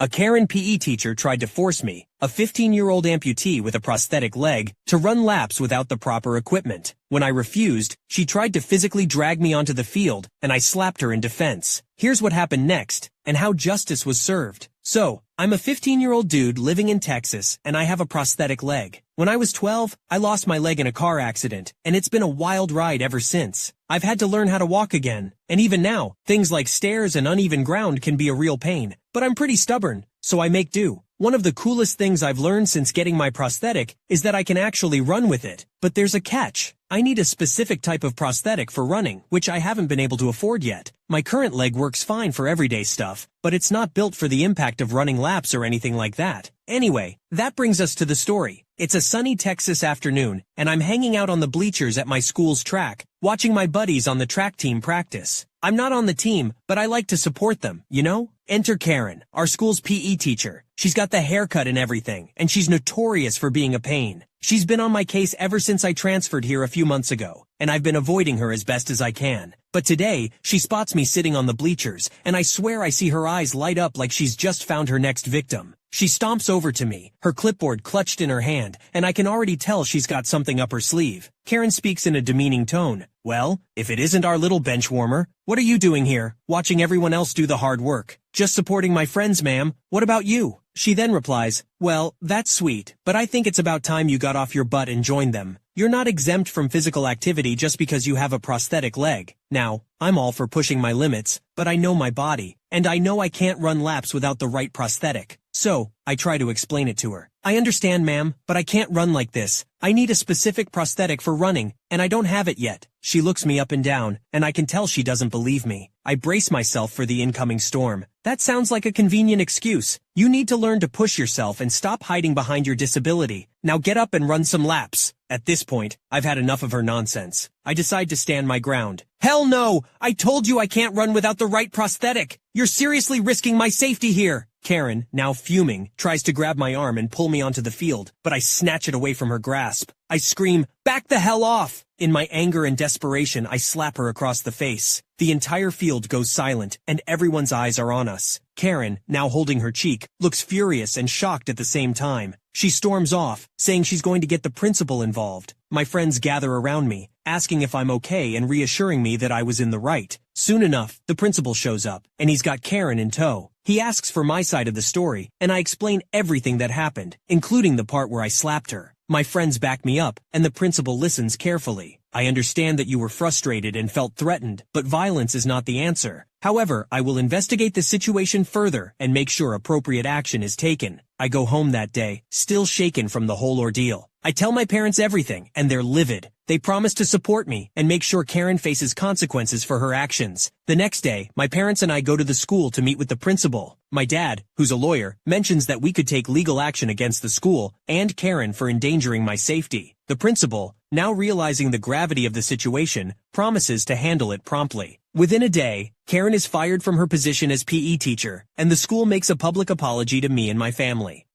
A Karen PE teacher tried to force me, a 15-year-old amputee with a prosthetic leg, to run laps without the proper equipment. When I refused, she tried to physically drag me onto the field, and I slapped her in defense. Here's what happened next, and how justice was served. So, I'm a 15-year-old dude living in Texas, and I have a prosthetic leg. When I was 12, I lost my leg in a car accident, and it's been a wild ride ever since. I've had to learn how to walk again, and even now, things like stairs and uneven ground can be a real pain. But I'm pretty stubborn, so I make do. One of the coolest things I've learned since getting my prosthetic is that I can actually run with it. But there's a catch. I need a specific type of prosthetic for running, which I haven't been able to afford yet. My current leg works fine for everyday stuff, but it's not built for the impact of running laps or anything like that. Anyway, that brings us to the story. It's a sunny Texas afternoon, and I'm hanging out on the bleachers at my school's track, watching my buddies on the track team practice. I'm not on the team, but I like to support them, you know? Enter Karen, our school's PE teacher. She's got the haircut and everything, and she's notorious for being a pain. She's been on my case ever since I transferred here a few months ago, and I've been avoiding her as best as I can. But today, she spots me sitting on the bleachers, and I swear I see her eyes light up like she's just found her next victim. She stomps over to me, her clipboard clutched in her hand, and I can already tell she's got something up her sleeve. Karen speaks in a demeaning tone. Well, if it isn't our little bench warmer, what are you doing here, watching everyone else do the hard work? Just supporting my friends, ma'am. What about you? She then replies, well, that's sweet, but I think it's about time you got off your butt and joined them. You're not exempt from physical activity just because you have a prosthetic leg. Now, I'm all for pushing my limits, but I know my body, and I know I can't run laps without the right prosthetic. So, I try to explain it to her. I understand, ma'am, but I can't run like this. I need a specific prosthetic for running, and I don't have it yet. She looks me up and down, and I can tell she doesn't believe me. I brace myself for the incoming storm. That sounds like a convenient excuse. You need to learn to push yourself and stop hiding behind your disability. Now get up and run some laps. At this point, I've had enough of her nonsense. I decide to stand my ground. Hell no! I told you I can't run without the right prosthetic! You're seriously risking my safety here! Karen, now fuming, tries to grab my arm and pull me onto the field, but I snatch it away from her grasp. I scream, back the hell off! In my anger and desperation, I slap her across the face. The entire field goes silent, and everyone's eyes are on us. Karen, now holding her cheek, looks furious and shocked at the same time. She storms off, saying she's going to get the principal involved. My friends gather around me, asking if I'm okay and reassuring me that I was in the right. Soon enough, the principal shows up, and he's got Karen in tow. He asks for my side of the story, and I explain everything that happened, including the part where I slapped her. My friends back me up, and the principal listens carefully. I understand that you were frustrated and felt threatened, but violence is not the answer. However, I will investigate the situation further and make sure appropriate action is taken. I go home that day, still shaken from the whole ordeal. I tell my parents everything, and they're livid. They promise to support me and make sure Karen faces consequences for her actions. The next day, my parents and I go to the school to meet with the principal. My dad, who's a lawyer, mentions that we could take legal action against the school and Karen for endangering my safety. The principal, now realizing the gravity of the situation, promises to handle it promptly. Within a day, Karen is fired from her position as PE teacher, and the school makes a public apology to me and my family.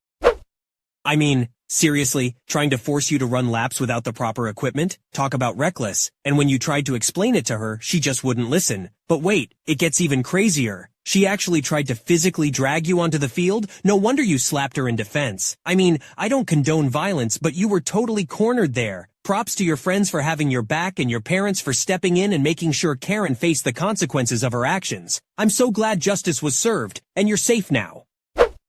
I mean, seriously, trying to force you to run laps without the proper equipment? Talk about reckless. And when you tried to explain it to her, she just wouldn't listen. But wait, it gets even crazier. She actually tried to physically drag you onto the field? No wonder you slapped her in defense. I mean, I don't condone violence, but you were totally cornered there. Props to your friends for having your back and your parents for stepping in and making sure Karen faced the consequences of her actions. I'm so glad justice was served, and you're safe now.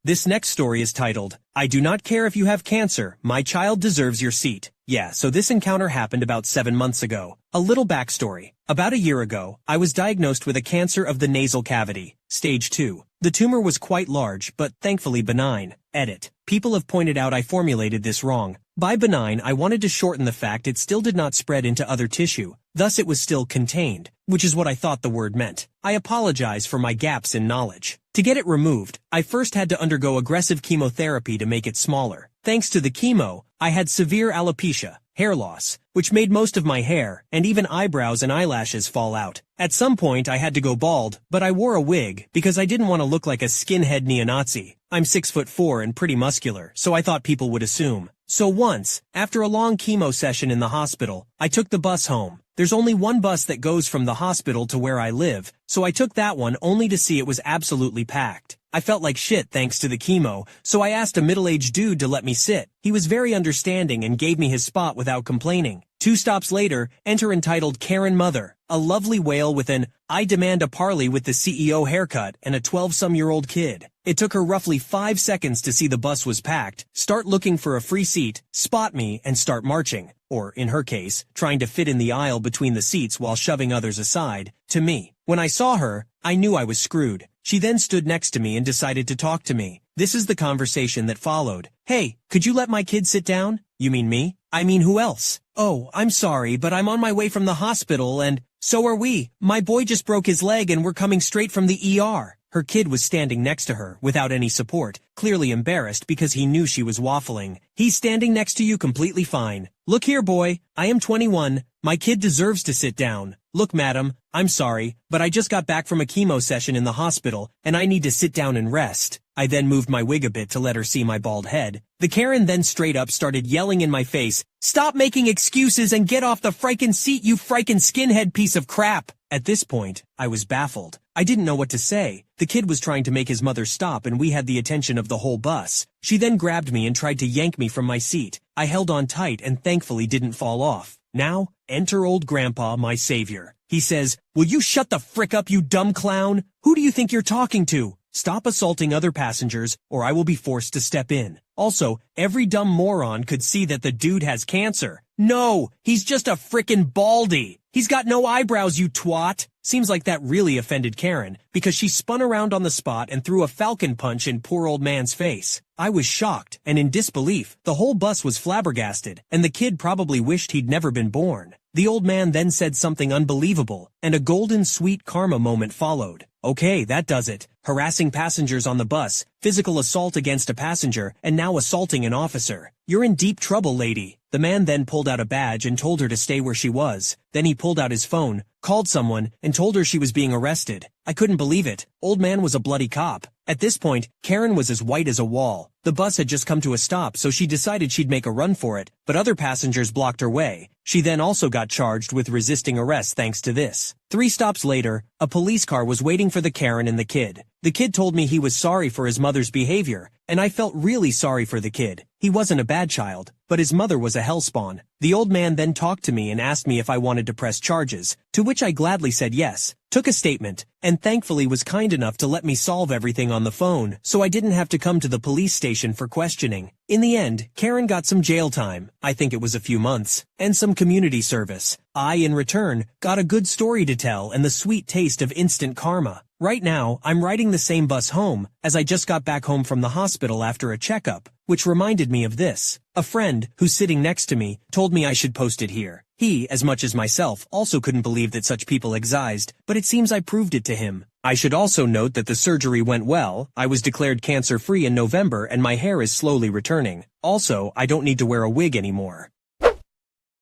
This next story is titled, I do not care if you have cancer, my child deserves your seat. Yeah, so this encounter happened about 7 months ago. A little backstory. About a year ago, I was diagnosed with a cancer of the nasal cavity, stage 2. The tumor was quite large, but thankfully benign. Edit. People have pointed out I formulated this wrong. By benign, I wanted to shorten the fact it still did not spread into other tissue. Thus it was still contained, which is what I thought the word meant. I apologize for my gaps in knowledge. To get it removed, I first had to undergo aggressive chemotherapy to make it smaller. Thanks to the chemo, I had severe alopecia, hair loss, which made most of my hair, and even eyebrows and eyelashes fall out. At some point I had to go bald, but I wore a wig because I didn't want to look like a skinhead neo-Nazi. I'm 6'4" and pretty muscular, so I thought people would assume. So once, after a long chemo session in the hospital, I took the bus home. There's only one bus that goes from the hospital to where I live, so I took that one only to see it was absolutely packed. I felt like shit thanks to the chemo, so I asked a middle-aged dude to let me sit. He was very understanding and gave me his spot without complaining. 2 stops later, enter entitled Karen Mother, a lovely whale with an "I demand a parley with the CEO" haircut and a 12-some-year-old kid. It took her roughly 5 seconds to see the bus was packed, start looking for a free seat, spot me, and start marching, or, in her case, trying to fit in the aisle between the seats while shoving others aside, to me. When I saw her, I knew I was screwed. She then stood next to me and decided to talk to me. This is the conversation that followed. "Hey, could you let my kid sit down?" "You mean me?" "I mean who else?" "Oh, I'm sorry, but I'm on my way from the hospital and..." "So are we. My boy just broke his leg and we're coming straight from the ER." Her kid was standing next to her, without any support, clearly embarrassed because he knew she was waffling. "He's standing next to you completely fine. Look here, boy, I am 21, my kid deserves to sit down. Look, madam, I'm sorry, but I just got back from a chemo session in the hospital, and I need to sit down and rest." I then moved my wig a bit to let her see my bald head. The Karen then straight up started yelling in my face, "Stop making excuses and get off the frikin' seat, you frikin' skinhead piece of crap!" At this point, I was baffled. I didn't know what to say. The kid was trying to make his mother stop and we had the attention of the whole bus. She then grabbed me and tried to yank me from my seat. I held on tight and thankfully didn't fall off. Now, enter old grandpa, my savior. He says, "Will you shut the frick up, you dumb clown? Who do you think you're talking to? Stop assaulting other passengers, or I will be forced to step in." Also, every dumb moron could see that the dude has cancer. No, he's just a frickin' baldy. He's got no eyebrows, you twat. Seems like that really offended Karen, because she spun around on the spot and threw a falcon punch in poor old man's face. I was shocked, and in disbelief. The whole bus was flabbergasted, and the kid probably wished he'd never been born. The old man then said something unbelievable, and a golden sweet karma moment followed. Okay, that does it. Harassing passengers on the bus, physical assault against a passenger, and now assaulting an officer. You're in deep trouble, lady. The man then pulled out a badge and told her to stay where she was. Then he pulled out his phone, called someone, and told her she was being arrested. I couldn't believe it. Old man was a bloody cop. At this point, Karen was as white as a wall. The bus had just come to a stop, so she decided she'd make a run for it, but other passengers blocked her way. She then also got charged with resisting arrest thanks to this. 3 stops later, a police car was waiting for the Karen and the kid. The kid told me he was sorry for his mother's behavior, and I felt really sorry for the kid. He wasn't a bad child, but his mother was a hellspawn. The old man then talked to me and asked me if I wanted to press charges, to which I gladly said yes, took a statement, and thankfully was kind enough to let me solve everything on the phone, so I didn't have to come to the police station for questioning. In the end, Karen got some jail time, I think it was a few months, and some community service. I, in return, got a good story to tell and the sweet taste of instant karma. Right now, I'm riding the same bus home, as I just got back home from the hospital after a checkup, which reminded me of this. A friend, who's sitting next to me, told me I should post it here. He, as much as myself, also couldn't believe that such people exist, but it seems I proved it to him. I should also note that the surgery went well. I was declared cancer-free in November and my hair is slowly returning. Also, I don't need to wear a wig anymore.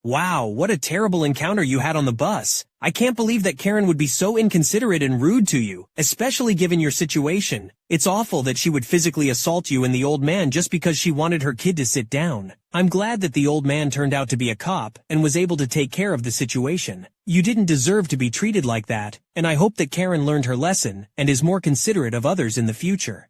Wow, what a terrible encounter you had on the bus. I can't believe that Karen would be so inconsiderate and rude to you, especially given your situation. It's awful that she would physically assault you and the old man just because she wanted her kid to sit down. I'm glad that the old man turned out to be a cop and was able to take care of the situation. You didn't deserve to be treated like that, and I hope that Karen learned her lesson and is more considerate of others in the future.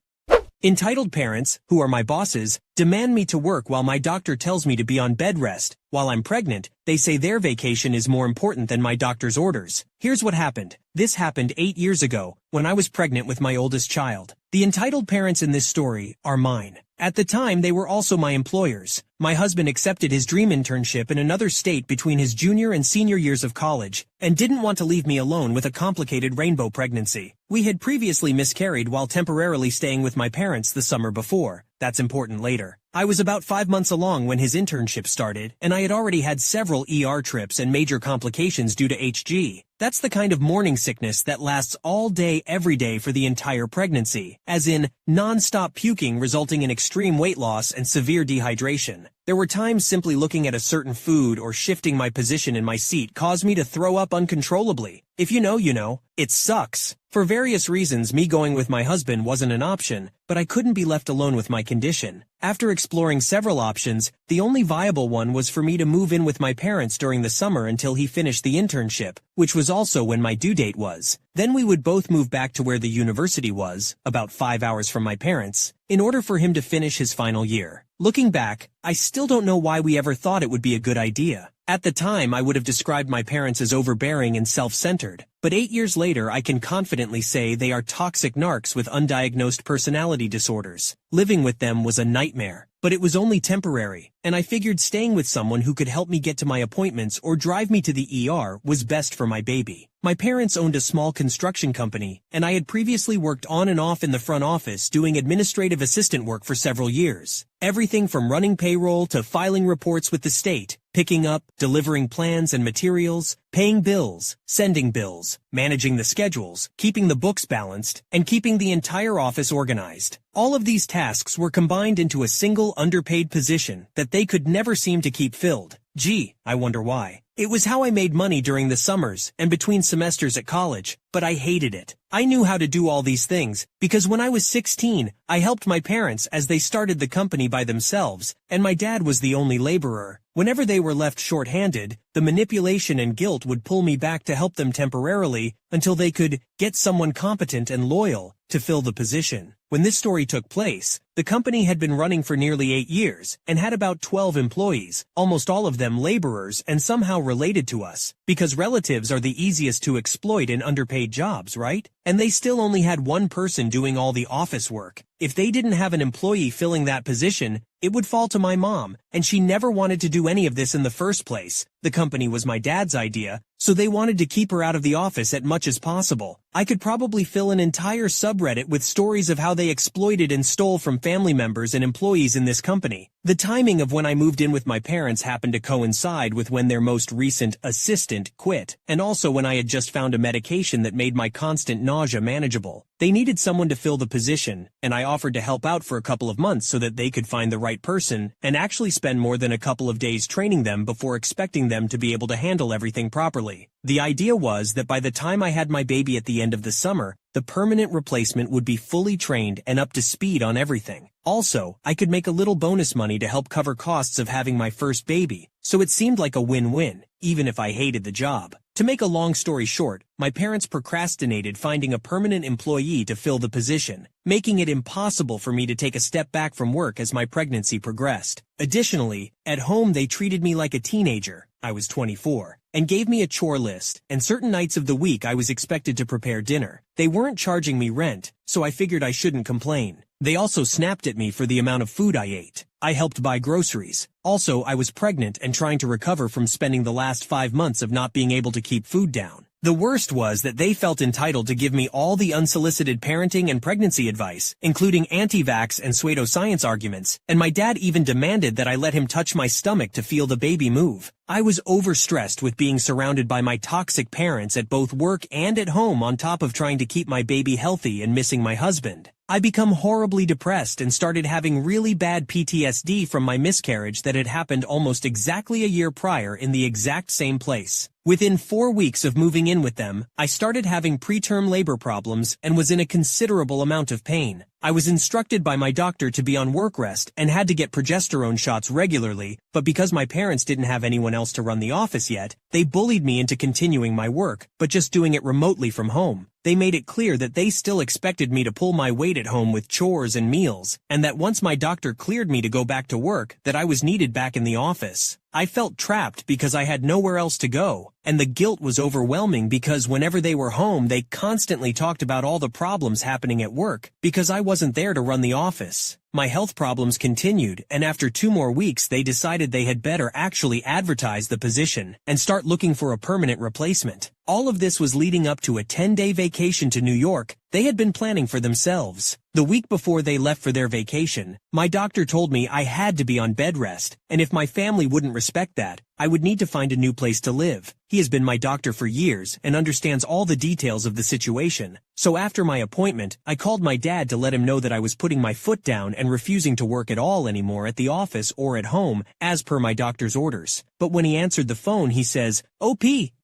Entitled parents, who are my bosses, demand me to work while my doctor tells me to be on bed rest. While I'm pregnant, they say their vacation is more important than my doctor's orders. Here's what happened. This happened 8 years ago, when I was pregnant with my oldest child. The entitled parents in this story are mine. At the time, they were also my employers. My husband accepted his dream internship in another state between his junior and senior years of college, and didn't want to leave me alone with a complicated rainbow pregnancy. We had previously miscarried while temporarily staying with my parents the summer before. That's important later. I was about 5 months along when his internship started, and I had already had several ER trips and major complications due to HG. That's the kind of morning sickness that lasts all day every day for the entire pregnancy, as in non-stop puking resulting in extreme weight loss and severe dehydration. There were times simply looking at a certain food or shifting my position in my seat caused me to throw up uncontrollably. If you know, you know. It sucks. For various reasons, me going with my husband wasn't an option, but I couldn't be left alone with my condition. After exploring several options, the only viable one was for me to move in with my parents during the summer until he finished the internship, which was also when my due date was. Then we would both move back to where the university was, about 5 hours from my parents, in order for him to finish his final year. Looking back, I still don't know why we ever thought it would be a good idea. At the time, I would have described my parents as overbearing and self-centered, but 8 years later I can confidently say they are toxic narcs with undiagnosed personality disorders. Living with them was a nightmare, but it was only temporary, and I figured staying with someone who could help me get to my appointments or drive me to the ER was best for my baby. My parents owned a small construction company, and I had previously worked on and off in the front office doing administrative assistant work for several years. Everything from running payroll to filing reports with the state, picking up, delivering plans and materials, paying bills, sending bills, managing the schedules, keeping the books balanced, and keeping the entire office organized. All of these tasks were combined into a single underpaid position that they could never seem to keep filled. Gee, I wonder why. It was how I made money during the summers and between semesters at college, but I hated it. I knew how to do all these things, because when I was 16, I helped my parents as they started the company by themselves, and my dad was the only laborer. Whenever they were left short-handed, the manipulation and guilt would pull me back to help them temporarily until they could get someone competent and loyal to fill the position. When this story took place, the company had been running for nearly 8 years and had about 12 employees, almost all of them laborers and somehow related to us, because relatives are the easiest to exploit in underpaid jobs, right? And they still only had one person doing all the office work. If they didn't have an employee filling that position, it would fall to my mom, and she never wanted to do any of this in the first place. The company was my dad's idea, so they wanted to keep her out of the office as much as possible. I could probably fill an entire subreddit with stories of how they exploited and stole from family members and employees in this company. The timing of when I moved in with my parents happened to coincide with when their most recent assistant quit, and also when I had just found a medication that made my constant nausea manageable. They needed someone to fill the position, and I offered to help out for a couple of months so that they could find the right person and actually spend more than a couple of days training them before expecting them to be able to handle everything properly. The idea was that by the time I had my baby at the end of the summer, the permanent replacement would be fully trained and up to speed on everything. Also, I could make a little bonus money to help cover costs of having my first baby, so it seemed like a win-win, even if I hated the job. To make a long story short, my parents procrastinated finding a permanent employee to fill the position, making it impossible for me to take a step back from work as my pregnancy progressed. Additionally, at home they treated me like a teenager, I was 24, and gave me a chore list, and certain nights of the week I was expected to prepare dinner. They weren't charging me rent, so I figured I shouldn't complain. They also snapped at me for the amount of food I ate. I helped buy groceries. Also, I was pregnant and trying to recover from spending the last 5 months of not being able to keep food down. The worst was that they felt entitled to give me all the unsolicited parenting and pregnancy advice, including anti-vax and pseudoscience arguments, and my dad even demanded that I let him touch my stomach to feel the baby move. I was overstressed with being surrounded by my toxic parents at both work and at home on top of trying to keep my baby healthy and missing my husband. I became horribly depressed and started having really bad PTSD from my miscarriage that had happened almost exactly a year prior in the exact same place. Within 4 weeks of moving in with them, I started having preterm labor problems and was in a considerable amount of pain. I was instructed by my doctor to be on work rest and had to get progesterone shots regularly, but because my parents didn't have anyone else to run the office yet, they bullied me into continuing my work, but just doing it remotely from home. They made it clear that they still expected me to pull my weight at home with chores and meals, and that once my doctor cleared me to go back to work, that I was needed back in the office. I felt trapped because I had nowhere else to go, and the guilt was overwhelming because whenever they were home they constantly talked about all the problems happening at work because I wasn't there to run the office. My health problems continued, and after 2 more weeks they decided they had better actually advertise the position and start looking for a permanent replacement. All of this was leading up to a 10-day vacation to New York they had been planning for themselves. The week before they left for their vacation, my doctor told me I had to be on bed rest, and if my family wouldn't respect that, I would need to find a new place to live. He has been my doctor for years and understands all the details of the situation. So after my appointment, I called my dad to let him know that I was putting my foot down and refusing to work at all anymore at the office or at home, as per my doctor's orders. But when he answered the phone he says, "OP,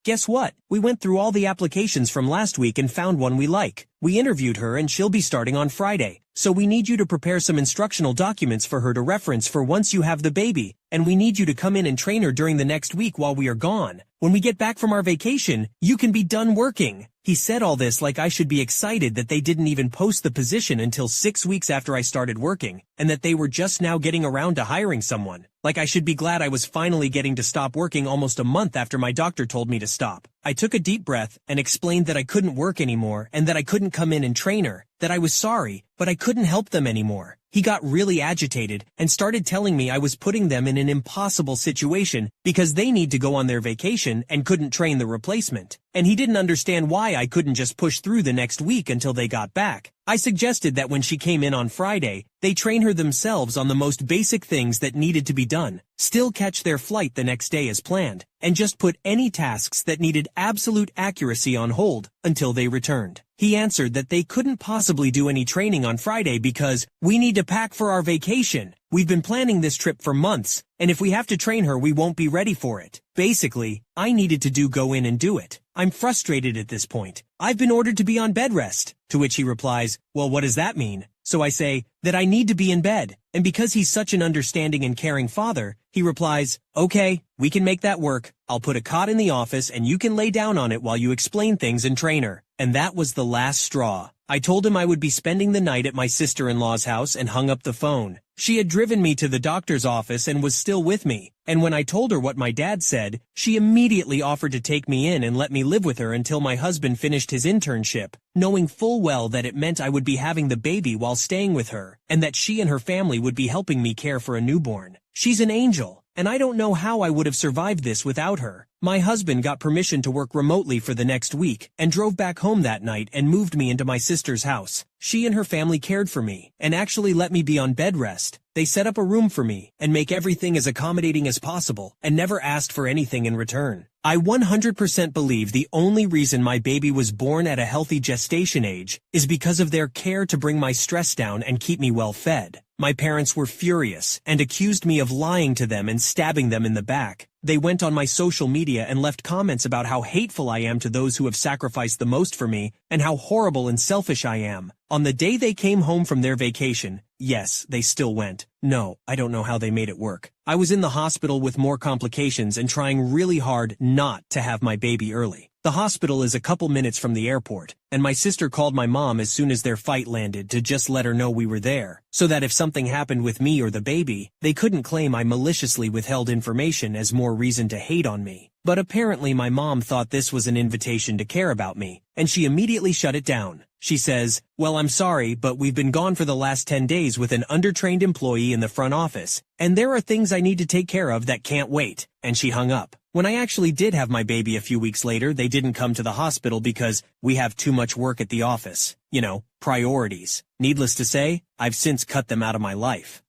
Guess what? We went through all the applications from last week and found one we like. We interviewed her and she'll be starting on Friday. So we need you to prepare some instructional documents for her to reference for once you have the baby. And we need you to come in and train her during the next week while we are gone. When we get back from our vacation, you can be done working. He said all this like I should be excited that they didn't even post the position until 6 weeks after I started working, and that they were just now getting around to hiring someone. Like I should be glad I was finally getting to stop working almost a month after my doctor told me to stop. I took a deep breath and explained that I couldn't work anymore and that I couldn't come in and train her, that I was sorry, but I couldn't help them anymore. He got really agitated and started telling me I was putting them in an impossible situation because they need to go on their vacation and couldn't train the replacement. And he didn't understand why I couldn't just push through the next week until they got back. I suggested that when she came in on Friday, they train her themselves on the most basic things that needed to be done, still catch their flight the next day as planned, and just put any tasks that needed absolute accuracy on hold until they returned. He answered that they couldn't possibly do any training on Friday because we need to pack for our vacation. We've been planning this trip for months, and if we have to train her, we won't be ready for it. Basically, I needed to go in and do it. I'm frustrated at this point. I've been ordered to be on bed rest. To which he replies, well, what does that mean? So I say that I need to be in bed. And because he's such an understanding and caring father, he replies, okay, we can make that work. I'll put a cot in the office and you can lay down on it while you explain things and train her. And that was the last straw. I told him I would be spending the night at my sister-in-law's house and hung up the phone. She had driven me to the doctor's office and was still with me. And when I told her what my dad said, she immediately offered to take me in and let me live with her until my husband finished his internship, knowing full well that it meant I would be having the baby while staying with her, and that she and her family would be helping me care for a newborn. She's an angel, and I don't know how I would have survived this without her. My husband got permission to work remotely for the next week and drove back home that night and moved me into my sister's house. She and her family cared for me and actually let me be on bed rest. They set up a room for me and make everything as accommodating as possible and never asked for anything in return. I 100% believe the only reason my baby was born at a healthy gestation age is because of their care to bring my stress down and keep me well fed. My parents were furious and accused me of lying to them and stabbing them in the back. They went on my social media and left comments about how hateful I am to those who have sacrificed the most for me and how horrible and selfish I am. On the day they came home from their vacation, yes, they still went. No, I don't know how they made it work. I was in the hospital with more complications and trying really hard not to have my baby early. The hospital is a couple minutes from the airport, and my sister called my mom as soon as their flight landed to just let her know we were there, so that if something happened with me or the baby, they couldn't claim I maliciously withheld information as more reason to hate on me. But apparently my mom thought this was an invitation to care about me, and she immediately shut it down. She says, well, I'm sorry, but we've been gone for the last 10 days with an undertrained employee in the front office, and there are things I need to take care of that can't wait, and she hung up. When I actually did have my baby a few weeks later, they didn't come to the hospital because we have too much work at the office. You know, priorities. Needless to say, I've since cut them out of my life.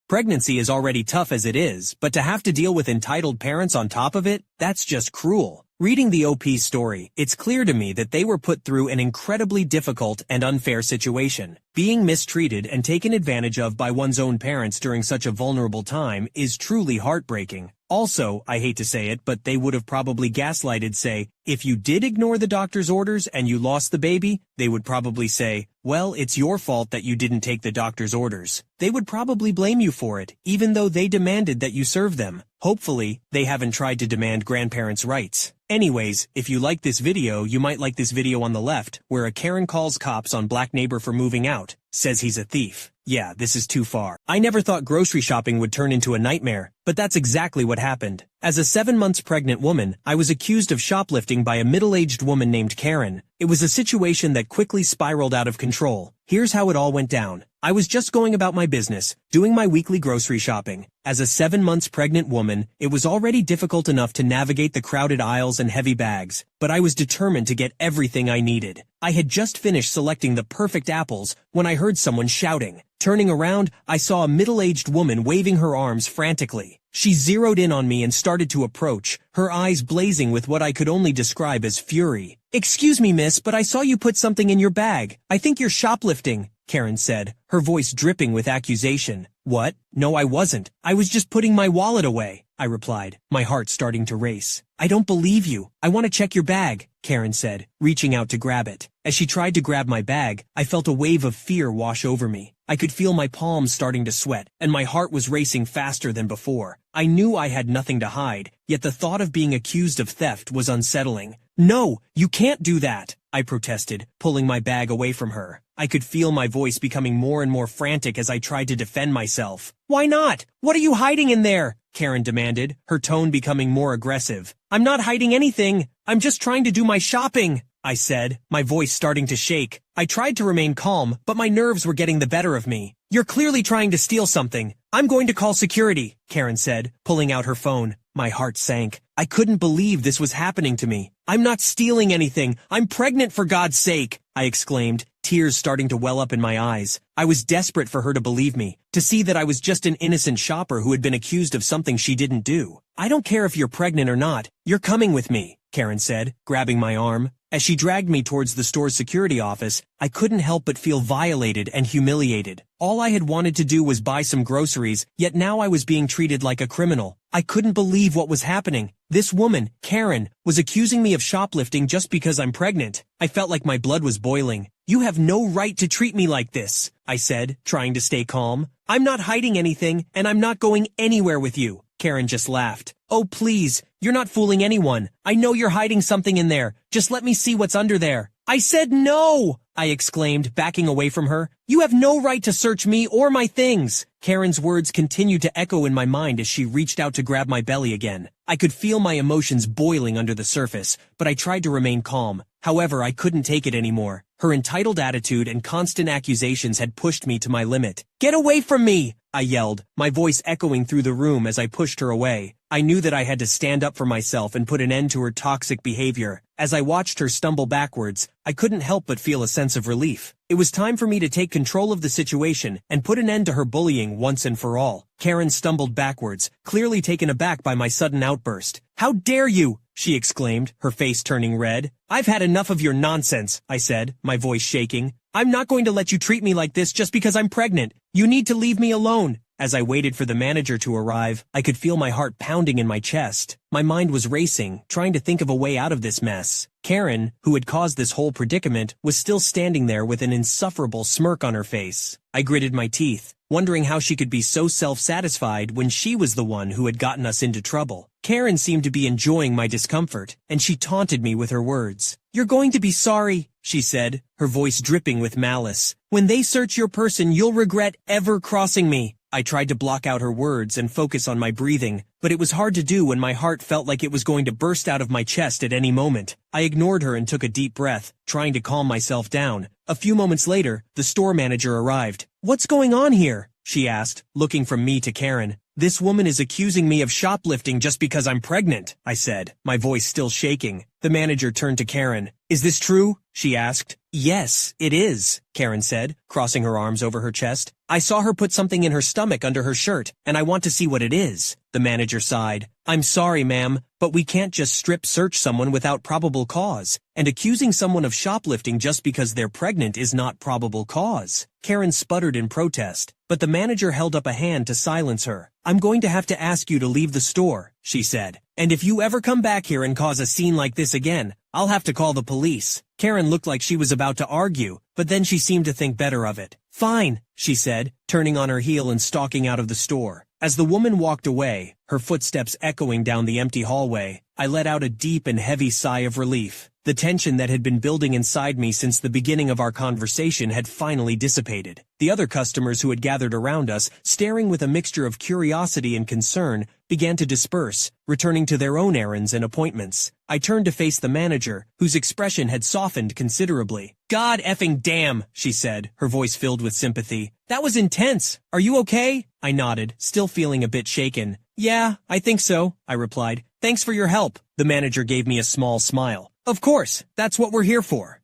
Pregnancy is already tough as it is, but to have to deal with entitled parents on top of it, that's just cruel. Reading the OP's story, it's clear to me that they were put through an incredibly difficult and unfair situation. Being mistreated and taken advantage of by one's own parents during such a vulnerable time is truly heartbreaking. Also, I hate to say it, but they would have probably gaslighted, say, if you did ignore the doctor's orders and you lost the baby, they would probably say, well, it's your fault that you didn't take the doctor's orders. They would probably blame you for it, even though they demanded that you serve them. Hopefully, they haven't tried to demand grandparents' rights. Anyways, if you like this video, you might like this video on the left, where a Karen calls cops on black neighbor for moving out, says he's a thief. Yeah, this is too far. I never thought grocery shopping would turn into a nightmare, but that's exactly what happened. As a 7 months pregnant woman, I was accused of shoplifting by a middle-aged woman named Karen. It was a situation that quickly spiraled out of control. Here's how it all went down. I was just going about my business, doing my weekly grocery shopping. As a 7 months pregnant woman, it was already difficult enough to navigate the crowded aisles and heavy bags, but I was determined to get everything I needed. I had just finished selecting the perfect apples when I heard someone shouting. Turning around, I saw a middle-aged woman waving her arms frantically. She zeroed in on me and started to approach, her eyes blazing with what I could only describe as fury. "Excuse me, miss, but I saw you put something in your bag. I think you're shoplifting." Karen said, her voice dripping with accusation. What? No, I wasn't. I was just putting my wallet away, I replied, my heart starting to race. I don't believe you. I want to check your bag, Karen said, reaching out to grab it. As she tried to grab my bag, I felt a wave of fear wash over me. I could feel my palms starting to sweat, and my heart was racing faster than before. I knew I had nothing to hide, yet the thought of being accused of theft was unsettling. No, you can't do that, I protested, pulling my bag away from her. I could feel my voice becoming more and more frantic as I tried to defend myself. Why not? What are you hiding in there? Karen demanded, her tone becoming more aggressive. I'm not hiding anything. I'm just trying to do my shopping, I said, my voice starting to shake. I tried to remain calm, but my nerves were getting the better of me. You're clearly trying to steal something. I'm going to call security, Karen said, pulling out her phone. My heart sank. I couldn't believe this was happening to me. I'm not stealing anything. I'm pregnant, for God's sake, I exclaimed, tears starting to well up in my eyes. I was desperate for her to believe me, to see that I was just an innocent shopper who had been accused of something she didn't do. I don't care if you're pregnant or not. You're coming with me, Karen said, grabbing my arm. As she dragged me towards the store's security office, I couldn't help but feel violated and humiliated. All I had wanted to do was buy some groceries, yet now I was being treated like a criminal. I couldn't believe what was happening. This woman, Karen, was accusing me of shoplifting just because I'm pregnant. I felt like my blood was boiling. You have no right to treat me like this, I said, trying to stay calm. I'm not hiding anything, and I'm not going anywhere with you. Karen just laughed. Oh, please, you're not fooling anyone. I know you're hiding something in there. Just let me see what's under there. I said no, I exclaimed, backing away from her. You have no right to search me or my things. Karen's words continued to echo in my mind as she reached out to grab my belly again. I could feel my emotions boiling under the surface, but I tried to remain calm. However, I couldn't take it anymore. Her entitled attitude and constant accusations had pushed me to my limit. Get away from me, I yelled, my voice echoing through the room as I pushed her away. I knew that I had to stand up for myself and put an end to her toxic behavior. As I watched her stumble backwards, I couldn't help but feel a sense of relief. It was time for me to take control of the situation and put an end to her bullying once and for all. Karen stumbled backwards, clearly taken aback by my sudden outburst. How dare you? She exclaimed, her face turning red. I've had enough of your nonsense, I said, my voice shaking. I'm not going to let you treat me like this just because I'm pregnant. You need to leave me alone. As I waited for the manager to arrive, I could feel my heart pounding in my chest. My mind was racing, trying to think of a way out of this mess. Karen, who had caused this whole predicament, was still standing there with an insufferable smirk on her face. I gritted my teeth, wondering how she could be so self-satisfied when she was the one who had gotten us into trouble. Karen seemed to be enjoying my discomfort, and she taunted me with her words. You're going to be sorry, she said, her voice dripping with malice. When they search your person, you'll regret ever crossing me. I tried to block out her words and focus on my breathing, but it was hard to do when my heart felt like it was going to burst out of my chest at any moment. I ignored her and took a deep breath, trying to calm myself down. A few moments later, the store manager arrived. What's going on here? She asked, looking from me to Karen. This woman is accusing me of shoplifting just because I'm pregnant, I said, my voice still shaking. The manager turned to Karen. Is this true? She asked. Yes, it is, Karen said, crossing her arms over her chest. I saw her put something in her stomach under her shirt, and I want to see what it is. The manager sighed. I'm sorry, ma'am, but we can't just strip search someone without probable cause, and accusing someone of shoplifting just because they're pregnant is not probable cause. Karen sputtered in protest, but the manager held up a hand to silence her. I'm going to have to ask you to leave the store, she said. And if you ever come back here and cause a scene like this again, I'll have to call the police. Karen looked like she was about to argue, but then she seemed to think better of it. Fine, she said, turning on her heel and stalking out of the store. As the woman walked away, her footsteps echoing down the empty hallway, I let out a deep and heavy sigh of relief. The tension that had been building inside me since the beginning of our conversation had finally dissipated. The other customers who had gathered around us, staring with a mixture of curiosity and concern, began to disperse, returning to their own errands and appointments. I turned to face the manager, whose expression had softened considerably. God effing damn, she said, her voice filled with sympathy. That was intense. Are you okay? I nodded, still feeling a bit shaken. Yeah, I think so, I replied. Thanks for your help. The manager gave me a small smile. Of course, that's what we're here for.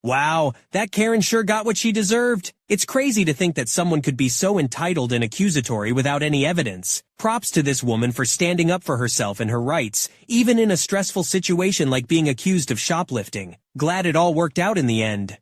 Wow, that Karen sure got what she deserved. It's crazy to think that someone could be so entitled and accusatory without any evidence. Props to this woman for standing up for herself and her rights, even in a stressful situation like being accused of shoplifting. Glad it all worked out in the end.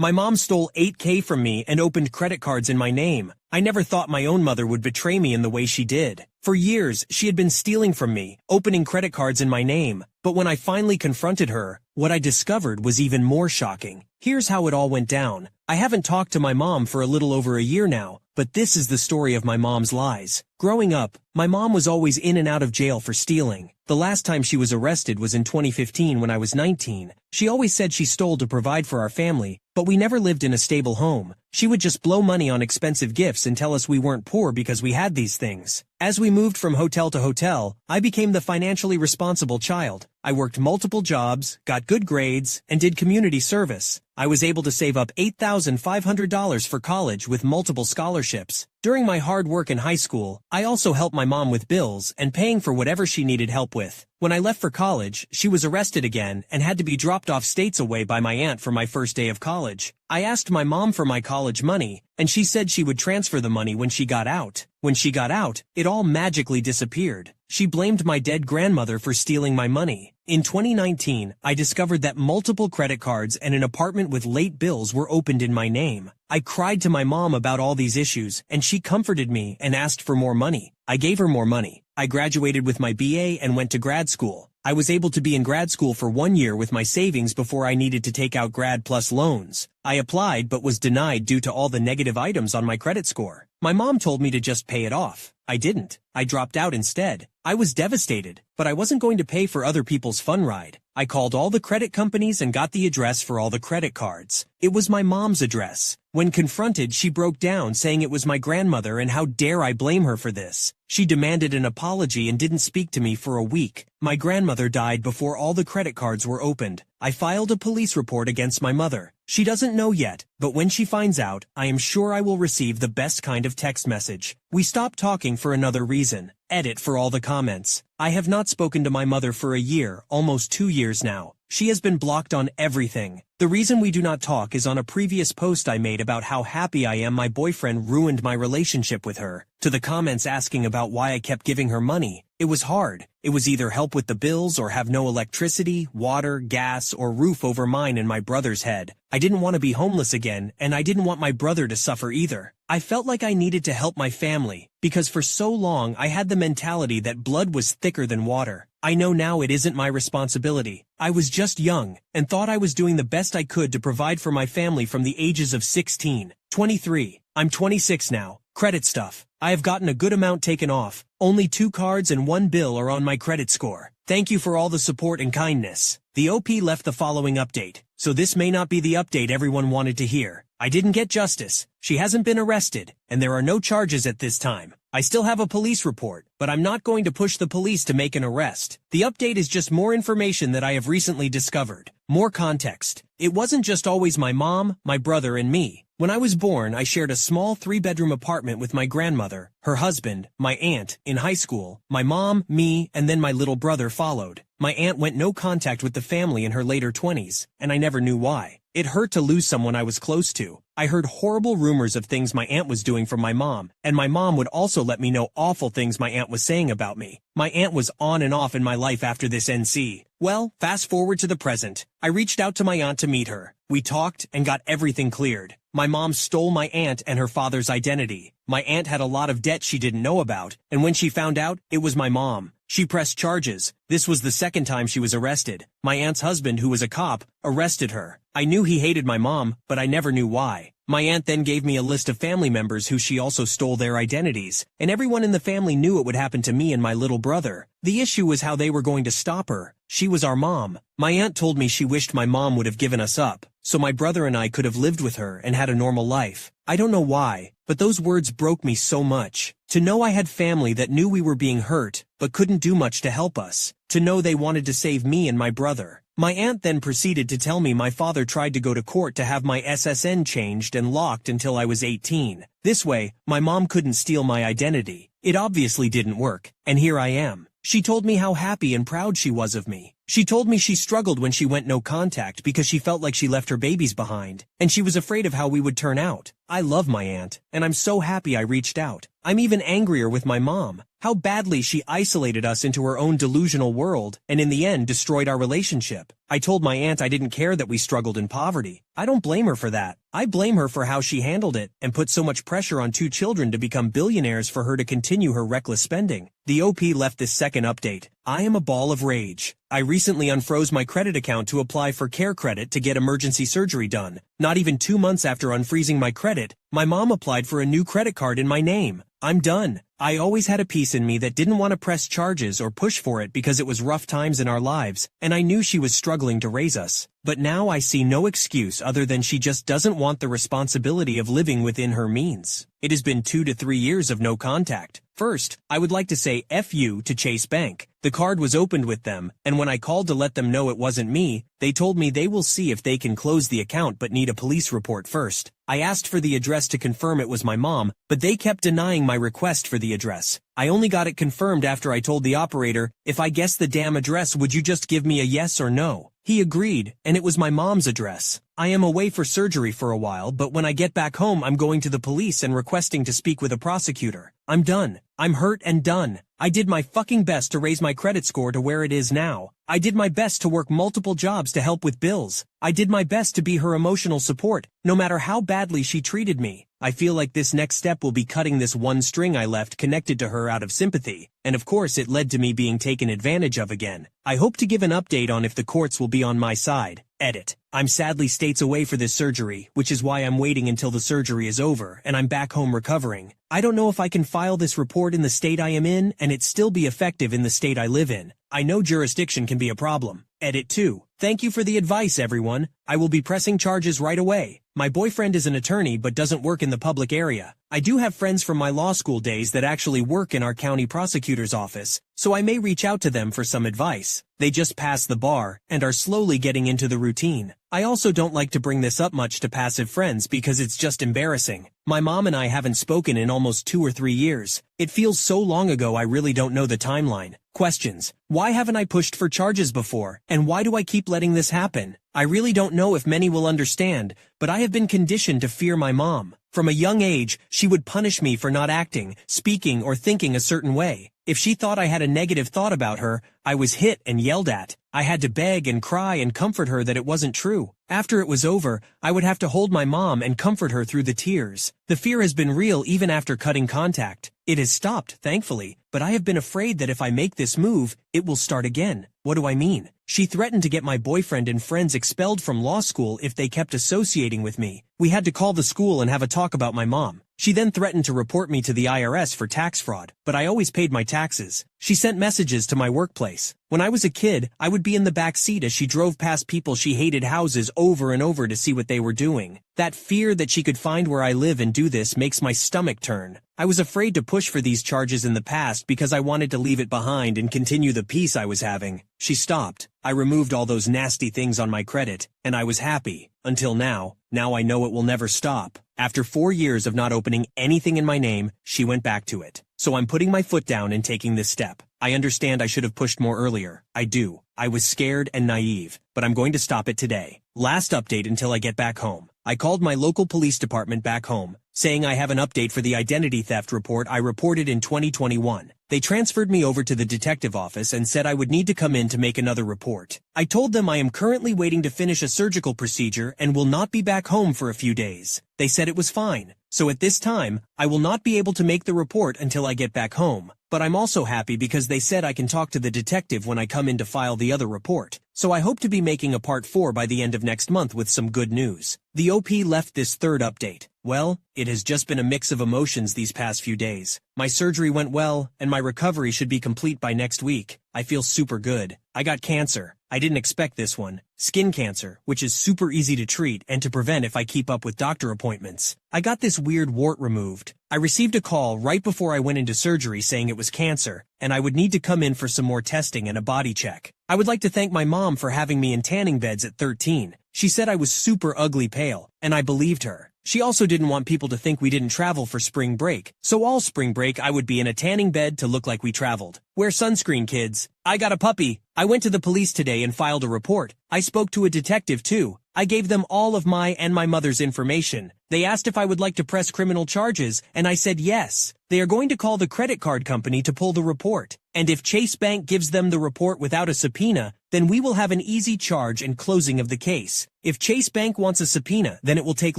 My mom stole $8K from me and opened credit cards in my name. I never thought my own mother would betray me in the way she did. For years, she had been stealing from me, opening credit cards in my name. But when I finally confronted her, what I discovered was even more shocking. Here's how it all went down. I haven't talked to my mom for a little over a year now, but this is the story of my mom's lies. Growing up, my mom was always in and out of jail for stealing. The last time she was arrested was in 2015 when I was 19. She always said she stole to provide for our family, but we never lived in a stable home. She would just blow money on expensive gifts and tell us we weren't poor because we had these things. As we moved from hotel to hotel, I became the financially responsible child. I worked multiple jobs, got good grades, and did community service. I was able to save up $8,500 for college with multiple scholarships. During my hard work in high school, I also helped my mom with bills and paying for whatever she needed help with. When I left for college, she was arrested again and had to be dropped off states away by my aunt for my first day of college. I asked my mom for my college money, and she said she would transfer the money when she got out. When she got out, it all magically disappeared. She blamed my dead grandmother for stealing my money. In 2019, I discovered that multiple credit cards and an apartment with late bills were opened in my name. I cried to my mom about all these issues, and she comforted me and asked for more money. I gave her more money. I graduated with my BA and went to grad school. I was able to be in grad school for 1 year with my savings before I needed to take out Grad Plus loans. I applied but was denied due to all the negative items on my credit score. My mom told me to just pay it off. I didn't. I dropped out instead. I was devastated, but I wasn't going to pay for other people's fun ride. I called all the credit companies and got the address for all the credit cards. It was my mom's address. When confronted, she broke down, saying it was my grandmother and how dare I blame her for this. She demanded an apology and didn't speak to me for a week. My grandmother died before all the credit cards were opened. I filed a police report against my mother. She doesn't know yet, but when she finds out, I am sure I will receive the best kind of text message. We stopped talking for another reason. Edit for all the comments. I have not spoken to my mother for a year, almost 2 years now. She has been blocked on everything. The reason we do not talk is on a previous post I made about how happy I am my boyfriend ruined my relationship with her. To the comments asking about why I kept giving her money. It was hard. It was either help with the bills or have no electricity, water, gas, or roof over mine and my brother's head. I didn't want to be homeless again, and I didn't want my brother to suffer either. I felt like I needed to help my family, because for so long I had the mentality that blood was thicker than water. I know now it isn't my responsibility. I was just young, and thought I was doing the best I could to provide for my family from the ages of 16, 23. I'm 26 now. Credit stuff. I have gotten a good amount taken off. Only 2 cards and 1 bill are on my credit score. Thank you for all the support and kindness. The OP left the following update, so this may not be the update everyone wanted to hear. I didn't get justice. She hasn't been arrested, and there are no charges at this time. I still have a police report, but I'm not going to push the police to make an arrest. The update is just more information that I have recently discovered. More context. It wasn't just always my mom, my brother, and me. When I was born, I shared a small 3-bedroom apartment with my grandmother, her husband, my aunt. In high school, my mom, me, and then my little brother followed. My aunt went no contact with the family in her later 20s, and I never knew why. It hurt to lose someone I was close to. I heard horrible rumors of things my aunt was doing from my mom, and my mom would also let me know awful things my aunt was saying about me. My aunt was on and off in my life after this NC. Well, fast forward to the present. I reached out to my aunt to meet her. We talked and got everything cleared. My mom stole my aunt and her father's identity. My aunt had a lot of debt she didn't know about, and when she found out, it was my mom. She pressed charges. This was the second time she was arrested. My aunt's husband, who was a cop, arrested her. I knew he hated my mom, but I never knew why. My aunt then gave me a list of family members who she also stole their identities, and everyone in the family knew it would happen to me and my little brother. The issue was how they were going to stop her. She was our mom. My aunt told me she wished my mom would have given us up, so my brother and I could have lived with her and had a normal life. I don't know why, but those words broke me so much. To know I had family that knew we were being hurt, but couldn't do much to help us. To know they wanted to save me and my brother. My aunt then proceeded to tell me my father tried to go to court to have my SSN changed and locked until I was 18. This way, my mom couldn't steal my identity. It obviously didn't work, and here I am. She told me how happy and proud she was of me. She told me she struggled when she went no contact because she felt like she left her babies behind, and she was afraid of how we would turn out. I love my aunt, and I'm so happy I reached out. I'm even angrier with my mom. How badly she isolated us into her own delusional world, and in the end destroyed our relationship. I told my aunt I didn't care that we struggled in poverty. I don't blame her for that. I blame her for how she handled it and put so much pressure on 2 children to become billionaires for her to continue her reckless spending. The OP left this second update. I am a ball of rage. I recently unfroze my credit account to apply for care credit to get emergency surgery done. Not even 2 months after unfreezing my credit, my mom applied for a new credit card in my name. I'm done. I always had a piece in me that didn't want to press charges or push for it because it was rough times in our lives, and I knew she was struggling to raise us. But now I see no excuse other than she just doesn't want the responsibility of living within her means. It has been 2 to 3 years of no contact. First, I would like to say F you to Chase Bank. The card was opened with them, and when I called to let them know it wasn't me, they told me they will see if they can close the account but need a police report first. I asked for the address to confirm it was my mom, but they kept denying my request for the address. I only got it confirmed after I told the operator, if I guess the damn address, would you just give me a yes or no? He agreed, and it was my mom's address. I am away for surgery for a while, but when I get back home I'm going to the police and requesting to speak with a prosecutor. I'm done. I'm hurt and done. I did my fucking best to raise my credit score to where it is now. I did my best to work multiple jobs to help with bills. I did my best to be her emotional support, no matter how badly she treated me. I feel like this next step will be cutting this one string I left connected to her out of sympathy, and of course it led to me being taken advantage of again. I hope to give an update on if the courts will be on my side. Edit. I'm sadly states away for this surgery, which is why I'm waiting until the surgery is over and I'm back home recovering. I don't know if I can file this report in the state I am in and it still be effective in the state I live in. I know jurisdiction can be a problem. Edit 2. Thank you for the advice, everyone. I will be pressing charges right away. My boyfriend is an attorney but doesn't work in the public area. I do have friends from my law school days that actually work in our county prosecutor's office, so I may reach out to them for some advice. They just passed the bar and are slowly getting into the routine. I also don't like to bring this up much to passive friends because it's just embarrassing. My mom and I haven't spoken in almost 2 or 3 years. It feels so long ago I really don't know the timeline. Questions. Why haven't I pushed for charges before, and why do I keep letting this happen? I really don't know if many will understand, but I have been conditioned to fear my mom. From a young age, she would punish me for not acting, speaking, or thinking a certain way. If she thought I had a negative thought about her, I was hit and yelled at. I had to beg and cry and comfort her that it wasn't true. After it was over, I would have to hold my mom and comfort her through the tears. The fear has been real even after cutting contact. It has stopped, thankfully, but I have been afraid that if I make this move, it will start again. What do I mean? She threatened to get my boyfriend and friends expelled from law school if they kept associating with me. We had to call the school and have a talk about my mom. She then threatened to report me to the IRS for tax fraud, but I always paid my taxes. She sent messages to my workplace. When I was a kid, I would be in the back seat as she drove past people she hated houses over and over to see what they were doing. That fear that she could find where I live and do this makes my stomach turn. I was afraid to push for these charges in the past because I wanted to leave it behind and continue the peace I was having. She stopped. I removed all those nasty things on my credit, and I was happy. Until now. Now I know it will never stop. After 4 years of not opening anything in my name, she went back to it. So I'm putting my foot down and taking this step. I understand I should have pushed more earlier. I do. I was scared and naive, but I'm going to stop it today. Last update until I get back home. I called my local police department back home, saying I have an update for the identity theft report I reported in 2021. They transferred me over to the detective office and said I would need to come in to make another report. I told them I am currently waiting to finish a surgical procedure and will not be back home for a few days. They said it was fine. So at this time, I will not be able to make the report until I get back home. But I'm also happy because they said I can talk to the detective when I come in to file the other report. So I hope to be making a part 4 by the end of next month with some good news. The OP left this third update. Well, it has just been a mix of emotions these past few days. My surgery went well, and my recovery should be complete by next week. I feel super good. I got cancer. I didn't expect this one. Skin cancer, which is super easy to treat and to prevent if I keep up with doctor appointments. I got this weird wart removed. I received a call right before I went into surgery saying it was cancer, and I would need to come in for some more testing and a body check. I would like to thank my mom for having me in tanning beds at 13. She said I was super ugly pale, and I believed her. She also didn't want people to think we didn't travel for spring break, so all spring break I would be in a tanning bed to look like we traveled. Wear sunscreen, kids. I got a puppy. I went to the police today and filed a report. I spoke to a detective too. I gave them all of my and my mother's information. They asked if I would like to press criminal charges, and I said yes. They are going to call the credit card company to pull the report. And if Chase Bank gives them the report without a subpoena, then we will have an easy charge and closing of the case. If Chase Bank wants a subpoena, then it will take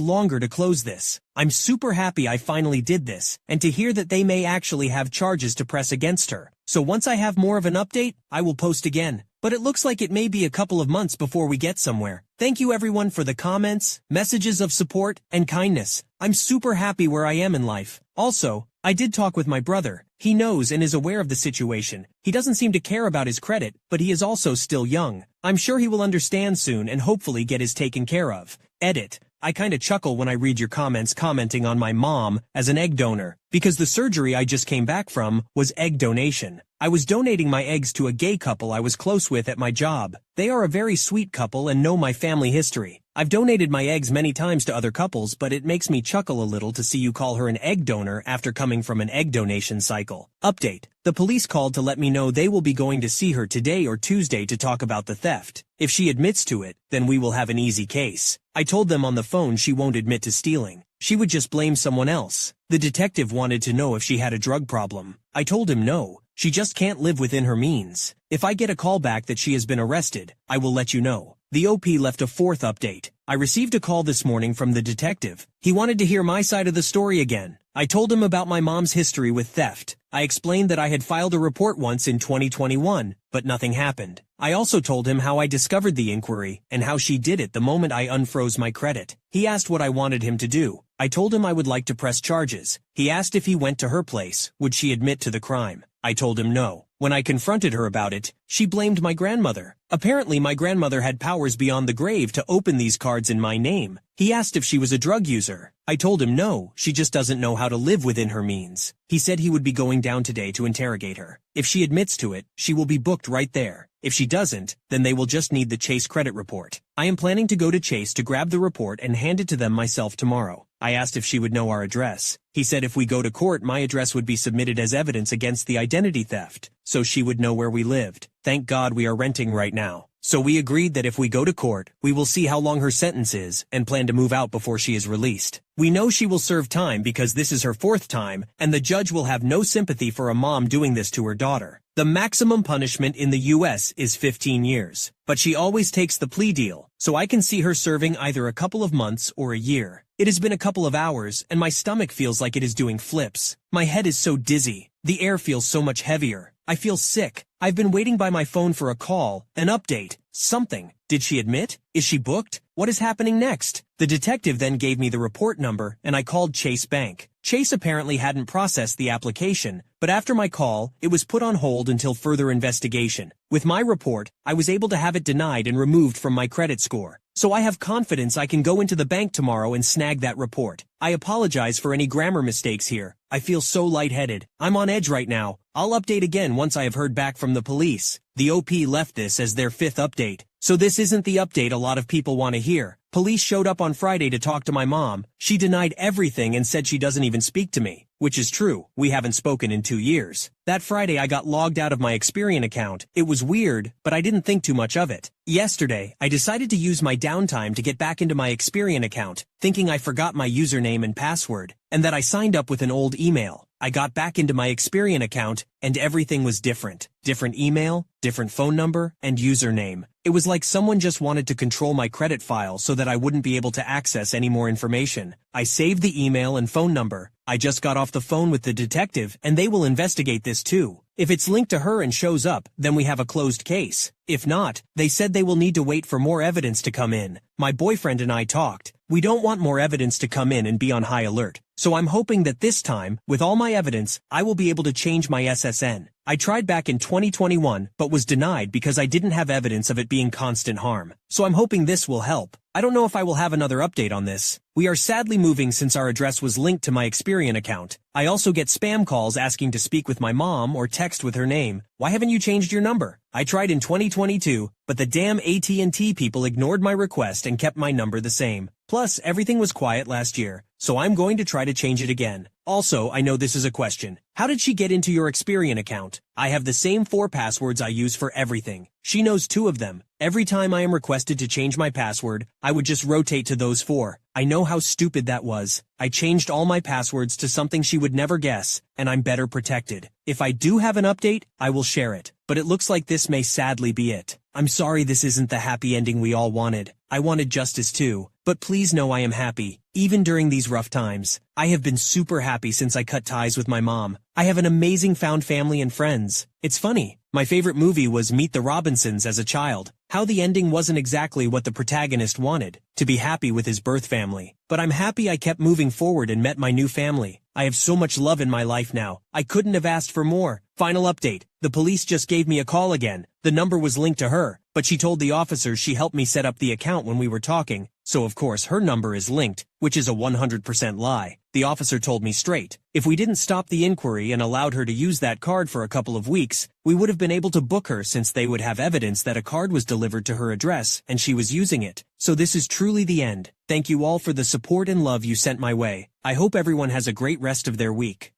longer to close this. I'm super happy I finally did this, and to hear that they may actually have charges to press against her. So once I have more of an update, I will post again. But it looks like it may be a couple of months before we get somewhere. Thank you everyone for the comments, messages of support, and kindness. I'm super happy where I am in life. Also, I did talk with my brother. He knows and is aware of the situation. He doesn't seem to care about his credit, but he is also still young. I'm sure he will understand soon and hopefully get his taken care of. Edit. I kinda chuckle when I read your comments commenting on my mom as an egg donor, because the surgery I just came back from was egg donation. I was donating my eggs to a gay couple I was close with at my job. They are a very sweet couple and know my family history. I've donated my eggs many times to other couples, but it makes me chuckle a little to see you call her an egg donor after coming from an egg donation cycle. Update. The police called to let me know they will be going to see her today or Tuesday to talk about the theft. If she admits to it, then we will have an easy case. I told them on the phone she won't admit to stealing. She would just blame someone else. The detective wanted to know if she had a drug problem. I told him no. She just can't live within her means. If I get a call back that she has been arrested, I will let you know. The OP left a fourth update. I received a call this morning from the detective. He wanted to hear my side of the story again. I told him about my mom's history with theft. I explained that I had filed a report once in 2021, but nothing happened. I also told him how I discovered the inquiry and how she did it the moment I unfroze my credit. He asked what I wanted him to do. I told him I would like to press charges. He asked if he went to her place, would she admit to the crime? I told him no. When I confronted her about it, she blamed my grandmother. Apparently my grandmother had powers beyond the grave to open these cards in my name. He asked if she was a drug user. I told him no, she just doesn't know how to live within her means. He said he would be going down today to interrogate her. If she admits to it, she will be booked right there. If she doesn't, then they will just need the Chase credit report. I am planning to go to Chase to grab the report and hand it to them myself tomorrow. I asked if she would know our address. He said if we go to court my address would be submitted as evidence against the identity theft, so she would know where we lived. Thank God we are renting right now. So we agreed that if we go to court, we will see how long her sentence is and plan to move out before she is released. We know she will serve time because this is her fourth time, and the judge will have no sympathy for a mom doing this to her daughter. The maximum punishment in the US is 15 years, but she always takes the plea deal, so I can see her serving either a couple of months or a year. It has been a couple of hours, and my stomach feels like it is doing flips. My head is so dizzy. The air feels so much heavier. I feel sick. I've been waiting by my phone for a call, an update, something. Did she admit? Is she booked? What is happening next? The detective then gave me the report number, and I called Chase Bank. Chase apparently hadn't processed the application, but after my call, it was put on hold until further investigation. With my report, I was able to have it denied and removed from my credit score. So I have confidence I can go into the bank tomorrow and snag that report. I apologize for any grammar mistakes here. I feel so lightheaded. I'm on edge right now. I'll update again once I have heard back from the police. The OP left this as their fifth update. So this isn't the update a lot of people want to hear. Police showed up on Friday to talk to my mom. She denied everything and said she doesn't even speak to me. Which is true, we haven't spoken in 2 years. That Friday I got logged out of my Experian account. It was weird, but I didn't think too much of it. Yesterday, I decided to use my downtime to get back into my Experian account, thinking I forgot my username and password, and that I signed up with an old email. I got back into my Experian account, and everything was different. Different email, different phone number, and username. It was like someone just wanted to control my credit file so that I wouldn't be able to access any more information. I saved the email and phone number. I just got off the phone with the detective, and they will investigate this too. If it's linked to her and shows up, then we have a closed case. If not, they said they will need to wait for more evidence to come in. My boyfriend and I talked. We don't want more evidence to come in and be on high alert. So I'm hoping that this time, with all my evidence, I will be able to change my SSN. I tried back in 2021, but was denied because I didn't have evidence of it being constant harm. So I'm hoping this will help. I don't know if I will have another update on this. We are sadly moving since our address was linked to my Experian account. I also get spam calls asking to speak with my mom or text with her name. Why haven't you changed your number? I tried in 2022, but the damn AT&T people ignored my request and kept my number the same. Plus, everything was quiet last year, so I'm going to try to change it again. Also, I know this is a question. How did she get into your Experian account? I have the same 4 passwords I use for everything. She knows 2 of them. Every time I am requested to change my password, I would just rotate to those 4. I know how stupid that was. I changed all my passwords to something she would never guess, and I'm better protected. If I do have an update, I will share it. But it looks like this may sadly be it. I'm sorry this isn't the happy ending we all wanted. I wanted justice too. But please know I am happy, even during these rough times. I have been super happy since I cut ties with my mom. I have an amazing found family and friends. It's funny, my favorite movie was Meet the Robinsons as a child. How the ending wasn't exactly what the protagonist wanted, to be happy with his birth family. But I'm happy I kept moving forward and met my new family. I have so much love in my life now. I couldn't have asked for more. Final update. The police just gave me a call again. The number was linked to her, but she told the officers she helped me set up the account when we were talking, so of course her number is linked, which is a 100% lie. The officer told me straight. If we didn't stop the inquiry and allowed her to use that card for a couple of weeks, we would have been able to book her since they would have evidence that a card was delivered to her address and she was using it. So this is truly the end. Thank you all for the support and love you sent my way. I hope everyone has a great rest of their week.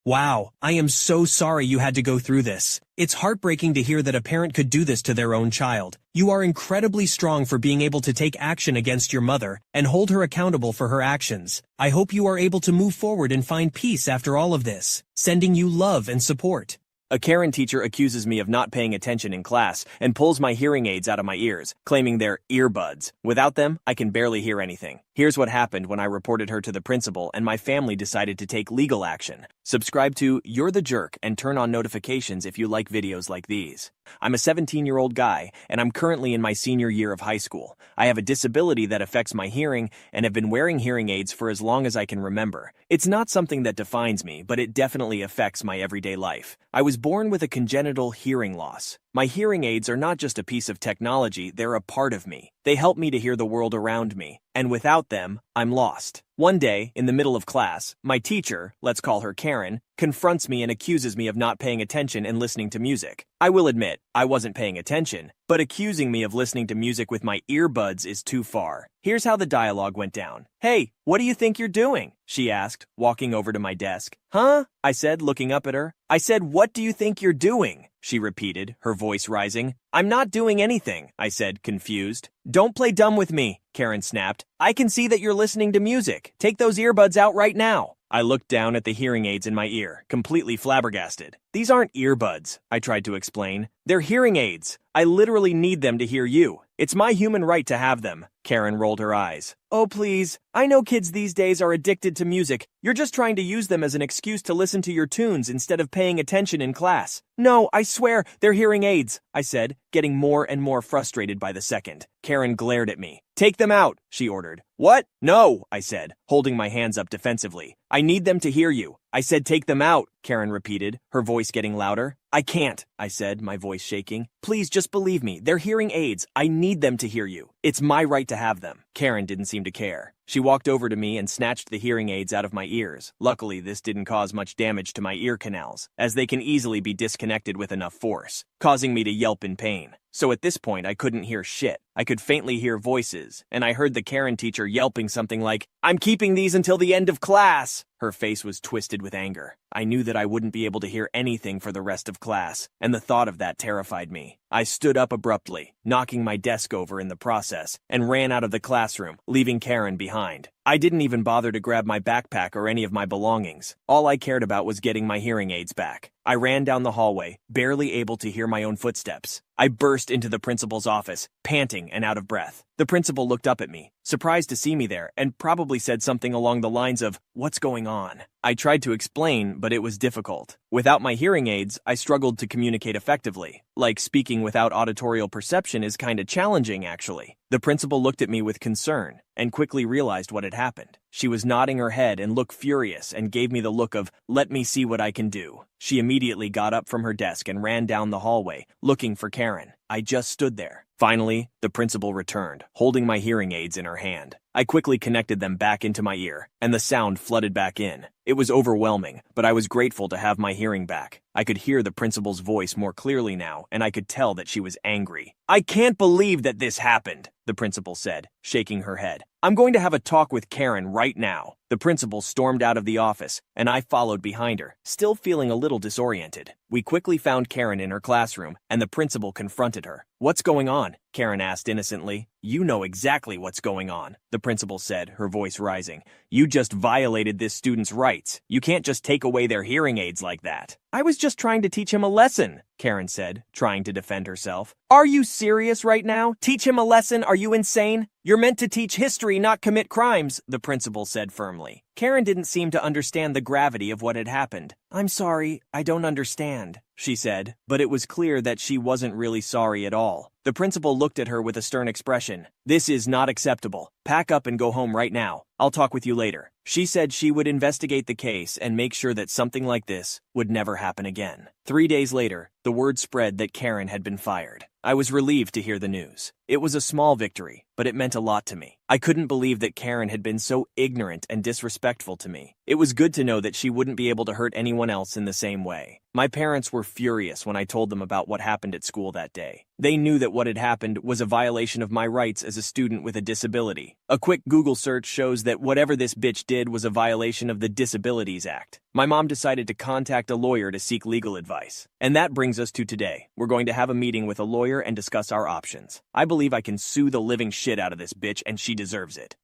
Wow, I am so sorry you had to go through this. It's heartbreaking to hear that a parent could do this to their own child. You are incredibly strong for being able to take action against your mother and hold her accountable for her actions. I hope you are able to move forward and find peace after all of this. Sending you love and support. A Karen teacher accuses me of not paying attention in class and pulls my hearing aids out of my ears, claiming they're earbuds. Without them, I can barely hear anything. Here's what happened when I reported her to the principal and my family decided to take legal action. Subscribe to You're the Jerk and turn on notifications if you like videos like these. I'm a 17-year-old guy, and I'm currently in my senior year of high school. I have a disability that affects my hearing and have been wearing hearing aids for as long as I can remember. It's not something that defines me, but it definitely affects my everyday life. I was born with a congenital hearing loss. My hearing aids are not just a piece of technology, they're a part of me. They help me to hear the world around me, and without them, I'm lost. One day, in the middle of class, my teacher, let's call her Karen, confronts me and accuses me of not paying attention and listening to music. I will admit, I wasn't paying attention, but accusing me of listening to music with my earbuds is too far. Here's how the dialogue went down. "Hey, what do you think you're doing?" she asked, walking over to my desk. "Huh?" I said, looking up at her. "I said, what do you think you're doing?" she repeated, her voice rising. "I'm not doing anything," I said, confused. "Don't play dumb with me," Karen snapped. "I can see that you're listening to music. Take those earbuds out right now." I looked down at the hearing aids in my ear, completely flabbergasted. "These aren't earbuds," I tried to explain. "They're hearing aids. I literally need them to hear you. It's my human right to have them." Karen rolled her eyes. "Oh, please. I know kids these days are addicted to music. You're just trying to use them as an excuse to listen to your tunes instead of paying attention in class." "No, I swear, they're hearing aids," I said, getting more and more frustrated by the second. Karen glared at me. "Take them out," she ordered. "What?" "No," I said, holding my hands up defensively. "I need them to hear you." "I said take them out," Karen repeated, her voice getting louder. "I can't," I said, my voice shaking. "Please just believe me. They're hearing aids. I need them to hear you. It's my right to have them." Karen didn't seem to care. She walked over to me and snatched the hearing aids out of my ears. Luckily, this didn't cause much damage to my ear canals, as they can easily be disconnected with enough force, causing me to yelp in pain. So at this point, I couldn't hear shit. I could faintly hear voices, and I heard the Karen teacher yelping something like, "I'm keeping these until the end of class." Her face was twisted with anger. I knew that I wouldn't be able to hear anything for the rest of class, and the thought of that terrified me. I stood up abruptly, knocking my desk over in the process, and ran out of the classroom, leaving Karen behind. I didn't even bother to grab my backpack or any of my belongings. All I cared about was getting my hearing aids back. I ran down the hallway, barely able to hear my own footsteps. I burst into the principal's office, panting and out of breath. The principal looked up at me, surprised to see me there, and probably said something along the lines of, "What's going on?" I tried to explain, but it was difficult. Without my hearing aids, I struggled to communicate effectively. Like, speaking without auditorial perception is kinda challenging, actually. The principal looked at me with concern, and quickly realized what had happened. She was nodding her head and looked furious and gave me the look of, "Let me see what I can do." She immediately got up from her desk and ran down the hallway, looking for Karen. I just stood there. Finally, the principal returned, holding my hearing aids in her hand. I quickly connected them back into my ear, and the sound flooded back in. It was overwhelming, but I was grateful to have my hearing back. I could hear the principal's voice more clearly now, and I could tell that she was angry. "I can't believe that this happened," the principal said, shaking her head. I'm going to have a talk with Karen right now. The principal stormed out of the office, and I followed behind her, still feeling a little disoriented. We quickly found Karen in her classroom, and the principal confronted her. "What's going on?" Karen asked innocently. "You know exactly what's going on," the principal said, her voice rising. "You just violated this student's rights. You can't just take away their hearing aids like that." "I was just trying to teach him a lesson," Karen said, trying to defend herself. "Are you serious right now? Teach him a lesson? Are you insane? You're meant to teach history, not commit crimes," the principal said firmly. Karen didn't seem to understand the gravity of what had happened. "I'm sorry, I don't understand," she said, but it was clear that she wasn't really sorry at all. The principal looked at her with a stern expression. "This is not acceptable. Pack up and go home right now. I'll talk with you later." She said she would investigate the case and make sure that something like this would never happen again. 3 days later, the word spread that Karen had been fired. I was relieved to hear the news. It was a small victory, but it meant a lot to me. I couldn't believe that Karen had been so ignorant and disrespectful to me. It was good to know that she wouldn't be able to hurt anyone else in the same way. My parents were furious when I told them about what happened at school that day. They knew that what had happened was a violation of my rights as a student with a disability. A quick Google search shows that whatever this bitch did was a violation of the Disabilities Act. My mom decided to contact a lawyer to seek legal advice. And that brings us to today. We're going to have a meeting with a lawyer and discuss our options. I believe I can sue the living shit out of this bitch, and she deserves it.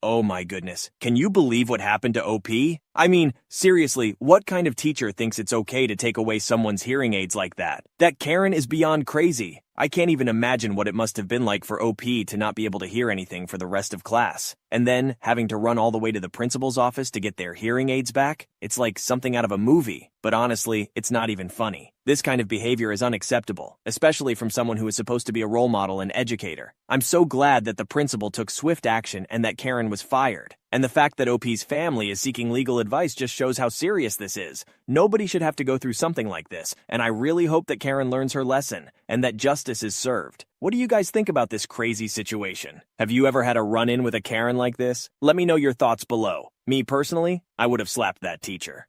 Oh my goodness, can you believe what happened to OP? I mean, seriously, what kind of teacher thinks it's okay to take away someone's hearing aids like that? That Karen is beyond crazy. I can't even imagine what it must have been like for OP to not be able to hear anything for the rest of class. And then, having to run all the way to the principal's office to get their hearing aids back? It's like something out of a movie. But honestly, it's not even funny. This kind of behavior is unacceptable, especially from someone who is supposed to be a role model and educator. I'm so glad that the principal took swift action and that Karen was fired. And the fact that OP's family is seeking legal advice just shows how serious this is. Nobody should have to go through something like this, and I really hope that Karen learns her lesson, and that justice is served. What do you guys think about this crazy situation? Have you ever had a run-in with a Karen like this? Let me know your thoughts below. Me personally, I would have slapped that teacher.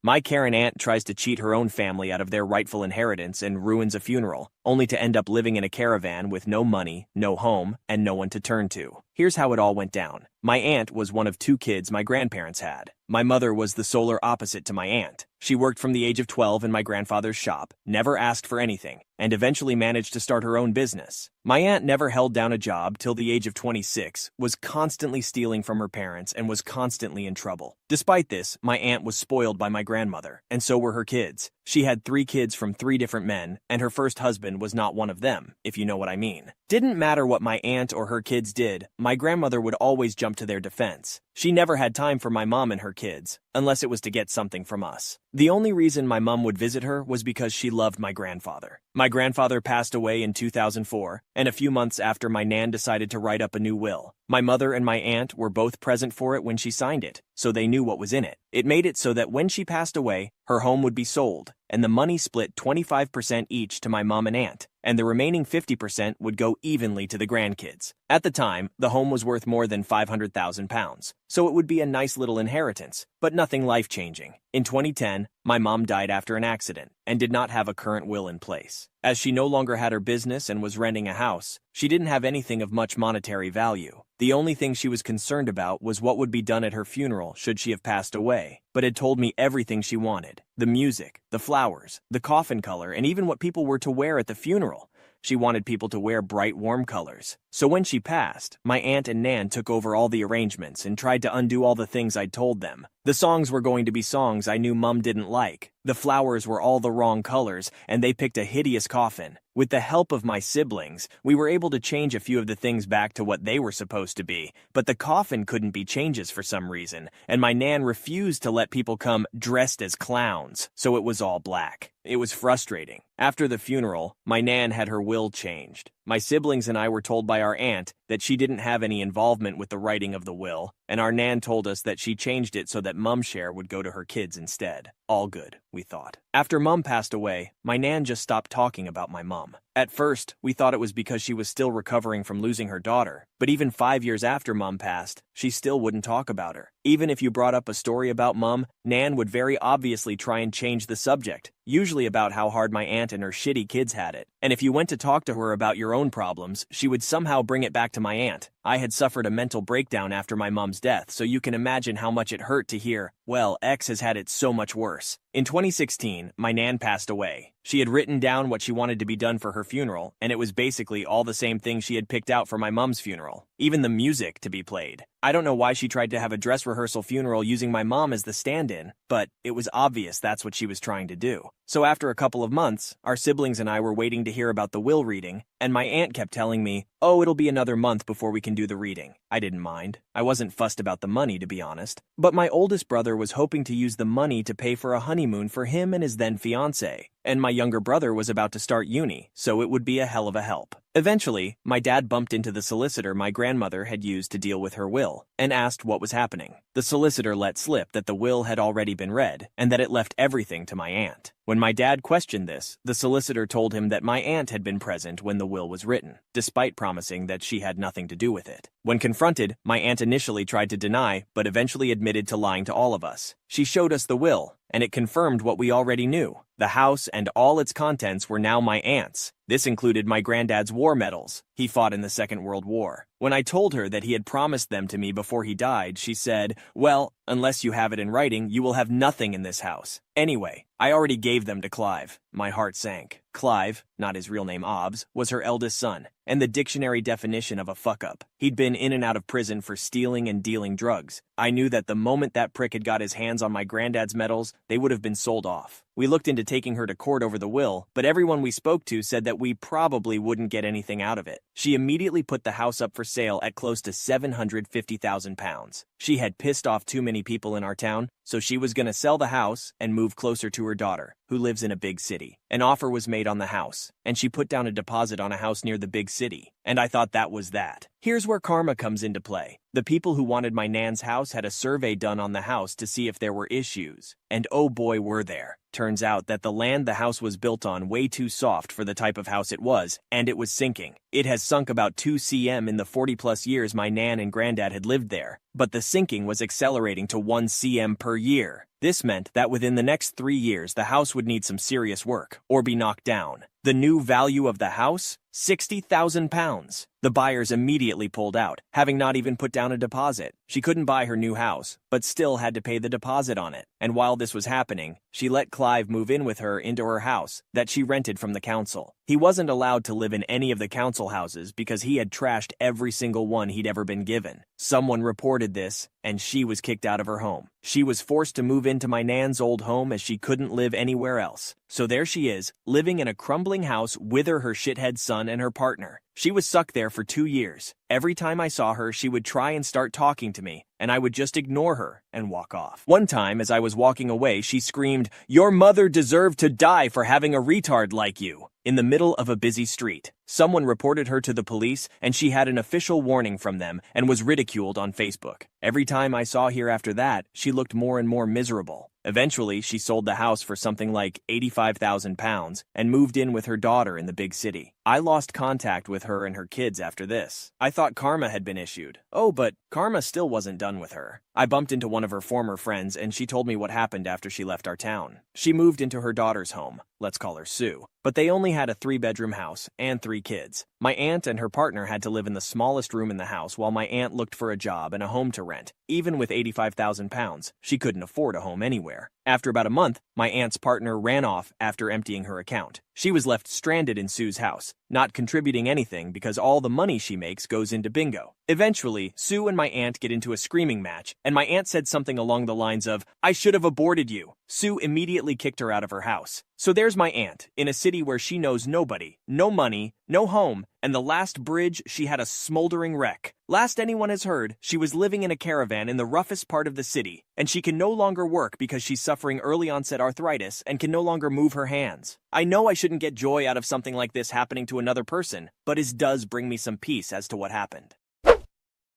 My Karen aunt tries to cheat her own family out of their rightful inheritance and ruins a funeral, only to end up living in a caravan with no money, no home, and no one to turn to. Here's how it all went down. My aunt was one of 2 kids my grandparents had. My mother was the solar opposite to my aunt. She worked from the age of 12 in my grandfather's shop, never asked for anything, and eventually managed to start her own business. My aunt never held down a job till the age of 26, was constantly stealing from her parents, and was constantly in trouble. Despite this, my aunt was spoiled by my grandmother, and so were her kids. She had 3 kids from 3 different men, and her first husband was not one of them, if you know what I mean. Didn't matter what my aunt or her kids did, my grandmother would always jump to their defense. She never had time for my mom and her kids, unless it was to get something from us. The only reason my mom would visit her was because she loved my grandfather. My grandfather passed away in 2004, and a few months after my nan decided to write up a new will. My mother and my aunt were both present for it when she signed it, so they knew what was in it. It made it so that when she passed away, her home would be sold, and the money split 25% each to my mom and aunt, and the remaining 50% would go evenly to the grandkids. At the time, the home was worth more than £500,000, so it would be a nice little inheritance, but nothing life-changing. In 2010, my mom died after an accident and did not have a current will in place. As she no longer had her business and was renting a house, she didn't have anything of much monetary value. The only thing she was concerned about was what would be done at her funeral should she have passed away, but had told me everything she wanted: the music, the flowers, the coffin color, and even what people were to wear at the funeral. She wanted people to wear bright, warm colors. So when she passed, my aunt and nan took over all the arrangements and tried to undo all the things I'd told them. The songs were going to be songs I knew Mum didn't like. The flowers were all the wrong colors, and they picked a hideous coffin. With the help of my siblings, we were able to change a few of the things back to what they were supposed to be, but the coffin couldn't be changes for some reason, and my nan refused to let people come dressed as clowns, so it was all black. It was frustrating. After the funeral, my nan had her will changed. My siblings and I were told by our aunt that she didn't have any involvement with the writing of the will, and our nan told us that she changed it so that Mum's share would go to her kids instead. All good, we thought. After Mum passed away, my nan just stopped talking about my mum. At first, we thought it was because she was still recovering from losing her daughter, but even 5 years after Mum passed, she still wouldn't talk about her. Even if you brought up a story about Mum, Nan would very obviously try and change the subject, usually about how hard my aunt and her shitty kids had it. And if you went to talk to her about your own problems, she would somehow bring it back to my aunt. I had suffered a mental breakdown after my mom's death, so you can imagine how much it hurt to hear, well, X has had it so much worse. In 2016, my nan passed away. She had written down what she wanted to be done for her funeral, and it was basically all the same thing she had picked out for my mom's funeral. Even the music to be played. I don't know why she tried to have a dress rehearsal funeral using my mom as the stand-in, but it was obvious that's what she was trying to do. So after a couple of months, our siblings and I were waiting to hear about the will reading, and my aunt kept telling me, oh, it'll be another month before we can do the reading. I didn't mind. I wasn't fussed about the money, to be honest. But my oldest brother was hoping to use the money to pay for a honeymoon for him and his then-fiancée, and my younger brother was about to start uni, so it would be a hell of a help. Eventually, my dad bumped into the solicitor my grandmother had used to deal with her will, and asked what was happening. The solicitor let slip that the will had already been read, and that it left everything to my aunt. When my dad questioned this, the solicitor told him that my aunt had been present when the will was written, despite promising that she had nothing to do with it. When confronted, my aunt initially tried to deny, but eventually admitted to lying to all of us. She showed us the will, and it confirmed what we already knew. The house and all its contents were now my aunt's. This included my granddad's war medals. He fought in the Second World War. When I told her that he had promised them to me before he died, she said, well, unless you have it in writing, you will have nothing in this house. Anyway, I already gave them to Clive. My heart sank. Clive, not his real name Obbs, was her eldest son, and the dictionary definition of a fuck-up. He'd been in and out of prison for stealing and dealing drugs. I knew that the moment that prick had got his hands on my granddad's medals, they would have been sold off. We looked into taking her to court over the will, but everyone we spoke to said that we probably wouldn't get anything out of it. She immediately put the house up for sale at close to £750,000. She had pissed off too many people in our town, so she was going to sell the house and move closer to her daughter, who lives in a big city. An offer was made on the house, and she put down a deposit on a house near the big city, and I thought that was that. Here's where karma comes into play. The people who wanted my nan's house had a survey done on the house to see if there were issues, and oh boy were there. Turns out that the land the house was built on way too soft for the type of house it was, and it was sinking. It has sunk about 2 cm in the 40-plus years my nan and granddad had lived there, but the sinking was accelerating to 1 cm per year. This meant that within the next 3 years the house would need some serious work, or be knocked down. The new value of the house? £60,000. The buyers immediately pulled out, having not even put down a deposit. She couldn't buy her new house, but still had to pay the deposit on it. And while this was happening, she let Clive move in with her into her house that she rented from the council. He wasn't allowed to live in any of the council houses because he had trashed every single one he'd ever been given. Someone reported this, and she was kicked out of her home. She was forced to move into my nan's old home as she couldn't live anywhere else. So there she is, living in a crumbling house with her shithead son and her partner. She was stuck there for 2 years. Every time I saw her, she would try and start talking to me, and I would just ignore her and walk off. One time, as I was walking away, she screamed, "Your mother deserved to die for having a retard like you," in the middle of a busy street. Someone reported her to the police, and she had an official warning from them and was ridiculed on Facebook. Every time I saw her after that, she looked more and more miserable. Eventually, she sold the house for something like £85,000 and moved in with her daughter in the big city. I lost contact with her and her kids after this. I thought karma had been issued. Oh, but karma still wasn't done with her. I bumped into one of her former friends, and she told me what happened after she left our town. She moved into her daughter's home. Let's call her Sue. But they only had a 3-bedroom house and 3 kids. My aunt and her partner had to live in the smallest room in the house while my aunt looked for a job and a home to rent. Even with £85,000, she couldn't afford a home anywhere. After about a month, my aunt's partner ran off after emptying her account. She was left stranded in Sue's house, not contributing anything because all the money she makes goes into bingo. Eventually, Sue and my aunt get into a screaming match, and my aunt said something along the lines of, "I should have aborted you." Sue immediately kicked her out of her house. So there's my aunt, in a city where she knows nobody, no money, no home, and the last bridge, she had a smoldering wreck. Last anyone has heard, she was living in a caravan in the roughest part of the city, and she can no longer work because she's suffering early onset arthritis and can no longer move her hands. I know I shouldn't get joy out of something like this happening to another person, but it does bring me some peace as to what happened.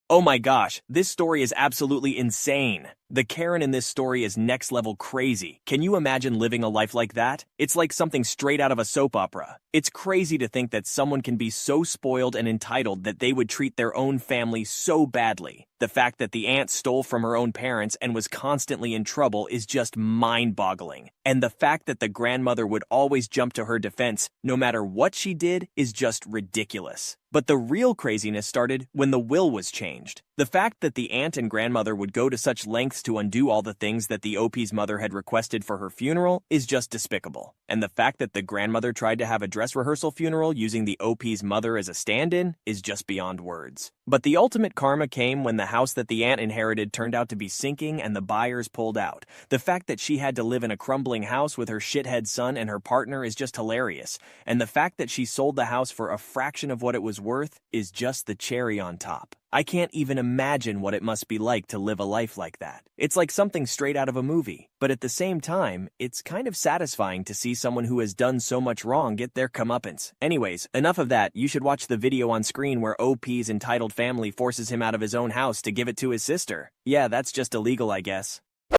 Oh my gosh, this story is absolutely insane. The Karen in this story is next level crazy. Can you imagine living a life like that? It's like something straight out of a soap opera. It's crazy to think that someone can be so spoiled and entitled that they would treat their own family so badly. The fact that the aunt stole from her own parents and was constantly in trouble is just mind-boggling. And the fact that the grandmother would always jump to her defense, no matter what she did, is just ridiculous. But the real craziness started when the will was changed. The fact that the aunt and grandmother would go to such lengths to undo all the things that the OP's mother had requested for her funeral is just despicable. And the fact that the grandmother tried to have a dress rehearsal funeral using the OP's mother as a stand-in is just beyond words. But the ultimate karma came when the house that the aunt inherited turned out to be sinking and the buyers pulled out. The fact that she had to live in a crumbling house with her shithead son and her partner is just hilarious. And the fact that she sold the house for a fraction of what it was worth is just the cherry on top. I can't even imagine what it must be like to live a life like that. It's like something straight out of a movie. But at the same time, it's kind of satisfying to see someone who has done so much wrong get their comeuppance. Anyways, enough of that. You should watch the video on screen where OP's entitled family forces him out of his own house to give it to his sister. Yeah, that's just illegal, I guess.